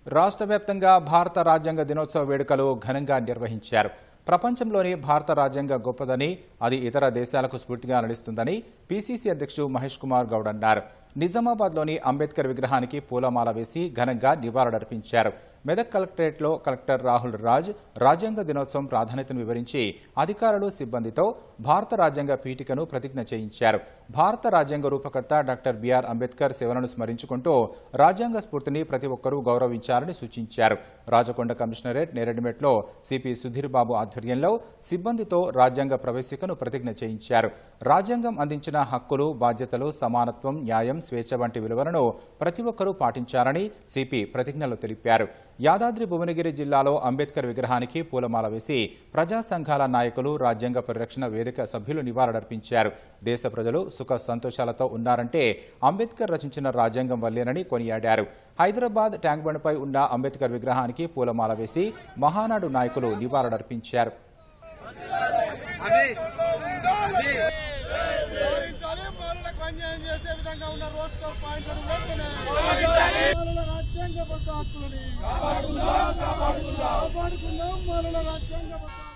రాష్ట్ర వ్యాప్తంగా భారత రాజ్యాంగ దినోత్సవ వేడుకలు ఘనంగా నిర్వహించారు. ప్రపంచంలోని భారత రాజ్యాంగ గొప్పదని, అది ఇతర దేశాలకు స్ఫూర్తిగా నిలుస్తుందని పీసీసీ అధ్యక్షుడు మహేష్ కుమార్ గౌడ్ అన్నారు. నిజామాబాద్లోని అంబేద్కర్ విగ్రహానికి పూలమాల వేసి ఘనంగా నివాళులర్పించారు. మెదక్ కలెక్టరేట్లో కలెక్టర్ రాహుల్ రాజ్ రాజ్యాంగ దినోత్సవం ప్రాధాన్యతను వివరించి అధికారులు, సిబ్బందితో భారత రాజ్యాంగ పీఠికను ప్రతిజ్ఞ చేయించారు. భారత రాజ్యాంగ రూపకర్త డాక్టర్ బిఆర్ అంబేద్కర్ సేవలను స్మరించుకుంటూ రాజ్యాంగ స్ఫూర్తిని ప్రతి ఒక్కరూ గౌరవించాలని సూచించారు. రాజకొండ కమిషనరేట్ నేరెడ్మెట్లో సిపి సుధీర్ బాబు ఆధ్వర్యంలో సిబ్బందితో రాజ్యాంగ ప్రవేశికను ప్రతిజ్ఞ చేయించారు. రాజ్యాంగం అందించిన హక్కులు, బాధ్యతలు, సమానత్వం, న్యాయం, స్వేచ్ఛ వంటి విలువలను ప్రతి ఒక్కరూ పాటించాలని సిపి ప్రతిజ్ఞలో తెలిపారు. యాదాద్రి భువనగిరి జిల్లాలో అంబేద్కర్ విగ్రహానికి పూలమాల వేసి ప్రజా సంఘాల నాయకులు, రాజ్యాంగ పరిరక్షణ వేదిక సభ్యులు నివాళులర్పించారు. దేశ ప్రజలు సుఖ సంతోషాలతో ఉన్నారంటే అంబేద్కర్ రచించిన రాజ్యాంగం వల్లేనని కొనియాడారు. హైదరాబాద్ ట్యాంక్ బండ్పై ఉన్న అంబేద్కర్ విగ్రహానికి పూలమాల వేసి మహానాడు నాయకులు నివాళులర్పించారు. రాజ్యాంగ హక్కులని కాపాడుకుందాం.